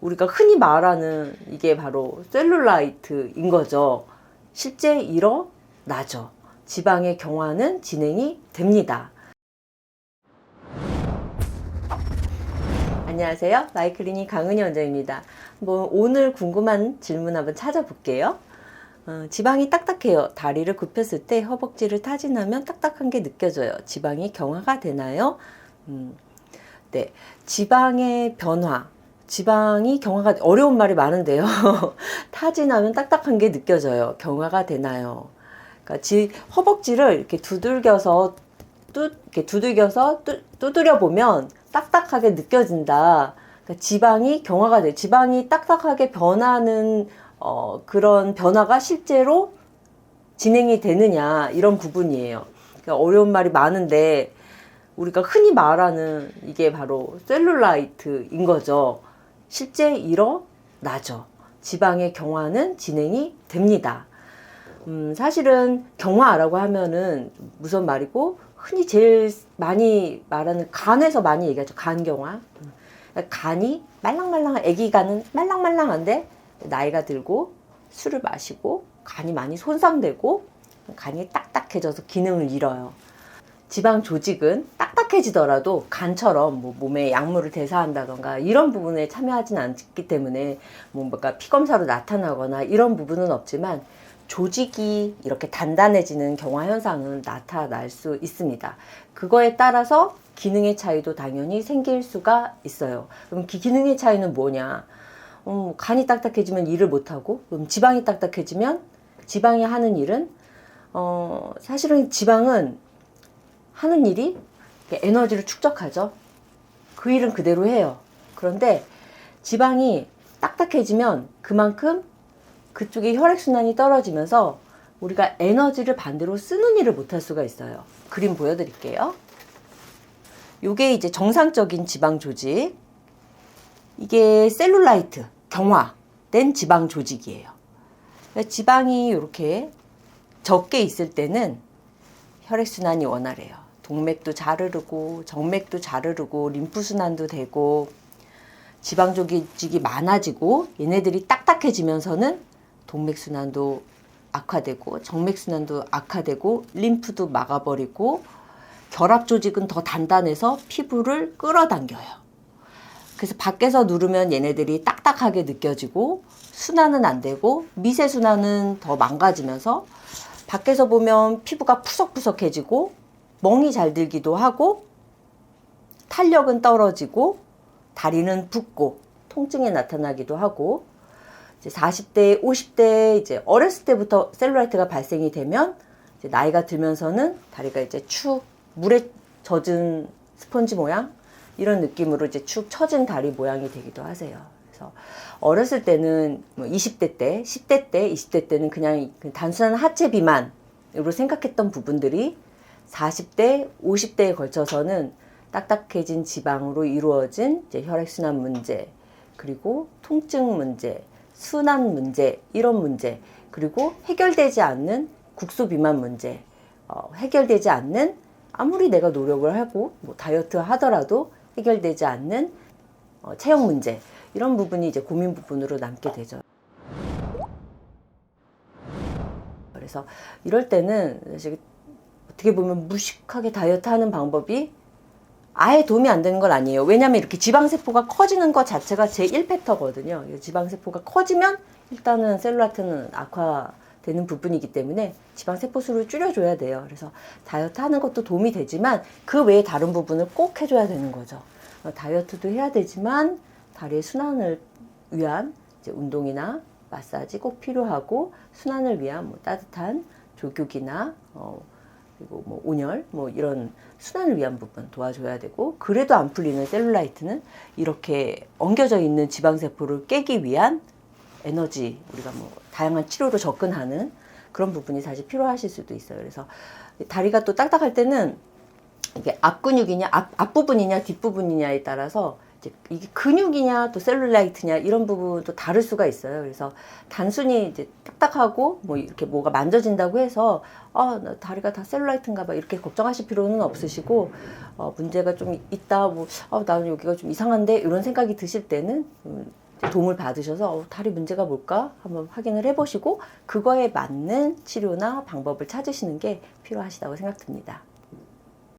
우리가 흔히 말하는 이게 바로 셀룰라이트인 거죠. 실제 일어나죠. 지방의 경화는 진행이 됩니다. 안녕하세요. 마이클리닉 강은희 원장입니다. 오늘 궁금한 질문 한번 찾아볼게요. 지방이 딱딱해요. 다리를 굽혔을 때 허벅지를 타진하면 딱딱한 게 느껴져요. 지방이 경화가 되나요? 네, 지방의 변화. 지방이 경화가 어려운 말이 많은데요. 타진하면 딱딱한 게 느껴져요. 경화가 되나요? 그러니까 허벅지를 이렇게 두들겨서 두드려 보면 딱딱하게 느껴진다. 그러니까 지방이 경화가 돼. 지방이 딱딱하게 변하는 그런 변화가 실제로 진행이 되느냐, 이런 부분이에요. 그러니까 어려운 말이 많은데 우리가 흔히 말하는 이게 바로 셀룰라이트인 거죠. 실제 일어나죠. 지방의 경화는 진행이 됩니다. 사실은 경화라고 하면은 무슨 말이고, 흔히 제일 많이 말하는 간에서 많이 얘기하죠. 간경화. 간이 말랑말랑한, 애기 간은 말랑말랑한데 나이가 들고 술을 마시고 간이 많이 손상되고 간이 딱딱해져서 기능을 잃어요. 지방 조직은 딱딱해지더라도 간처럼 몸에 약물을 대사한다던가 이런 부분에 참여하진 않기 때문에 뭔가 피검사로 나타나거나 이런 부분은 없지만 조직이 이렇게 단단해지는 경화 현상은 나타날 수 있습니다. 그거에 따라서 기능의 차이도 당연히 생길 수가 있어요. 그럼 기능의 차이는 뭐냐? 간이 딱딱해지면 일을 못하고, 그럼 지방이 딱딱해지면 지방이 하는 일은 사실은 지방은 하는 일이 에너지를 축적하죠. 그 일은 그대로 해요. 그런데 지방이 딱딱해지면 그만큼 그쪽에 혈액순환이 떨어지면서 우리가 에너지를 반대로 쓰는 일을 못할 수가 있어요. 그림 보여드릴게요. 요게 이제 정상적인 지방 조직. 이게 셀룰라이트, 경화된 지방 조직이에요. 지방이 이렇게 적게 있을 때는 혈액순환이 원활해요. 동맥도 잘 흐르고 정맥도 잘 흐르고 림프순환도 되고, 지방 조직이 많아지고 얘네들이 딱딱해지면서는 동맥순환도 악화되고 정맥순환도 악화되고 림프도 막아버리고 결합 조직은 더 단단해서 피부를 끌어당겨요. 그래서 밖에서 누르면 얘네들이 딱딱하게 느껴지고 순환은 안 되고 미세순환은 더 망가지면서 밖에서 보면 피부가 푸석푸석해지고 멍이 잘 들기도 하고 탄력은 떨어지고 다리는 붓고 통증이 나타나기도 하고, 이제 40대, 50대 이제 어렸을 때부터 셀룰라이트가 발생이 되면 이제 나이가 들면서는 다리가 이제 축 물에 젖은 스펀지 모양 이런 느낌으로 이제 축 처진 다리 모양이 되기도 하세요. 그래서 어렸을 때는 20대 때, 10대 때, 20대 때는 그냥 단순한 하체 비만으로 생각했던 부분들이 40대, 50대에 걸쳐서는 딱딱해진 지방으로 이루어진 이제 혈액순환 문제, 그리고 통증 문제, 순환 문제, 이런 문제, 그리고 해결되지 않는 국소 비만 문제, 해결되지 않는, 아무리 내가 노력을 하고 다이어트 하더라도 해결되지 않는 체형 문제, 이런 부분이 이제 고민 부분으로 남게 되죠. 그래서 이럴 때는 사실 어떻게 보면 무식하게 다이어트 하는 방법이 아예 도움이 안 되는 건 아니에요. 왜냐하면 이렇게 지방세포가 커지는 것 자체가 제1팩터거든요. 지방세포가 커지면 일단은 셀룰라이트는 악화되는 부분이기 때문에 지방세포 수를 줄여줘야 돼요. 그래서 다이어트 하는 것도 도움이 되지만 그 외에 다른 부분을 꼭 해줘야 되는 거죠. 다이어트도 해야 되지만 다리의 순환을 위한 이제 운동이나 마사지 꼭 필요하고, 순환을 위한 따뜻한 족욕이나 그리고 온열 이런 순환을 위한 부분 도와줘야 되고, 그래도 안 풀리는 셀룰라이트는 이렇게 엉겨져 있는 지방세포를 깨기 위한 에너지, 우리가 다양한 치료로 접근하는 그런 부분이 사실 필요하실 수도 있어요. 그래서 다리가 또 딱딱할 때는 이게 앞근육이냐 앞부분이냐 뒷부분이냐에 따라서 이게 근육이냐 또 셀룰라이트냐 이런 부분도 다를 수가 있어요. 그래서 단순히 이제 딱딱하고 이렇게 뭐가 만져진다고 해서 나 다리가 다 셀룰라이트인가 봐 이렇게 걱정하실 필요는 없으시고, 문제가 좀 있다 나는 여기가 좀 이상한데 이런 생각이 드실 때는 도움을 받으셔서 다리 문제가 뭘까 한번 확인을 해보시고 그거에 맞는 치료나 방법을 찾으시는 게 필요하시다고 생각됩니다.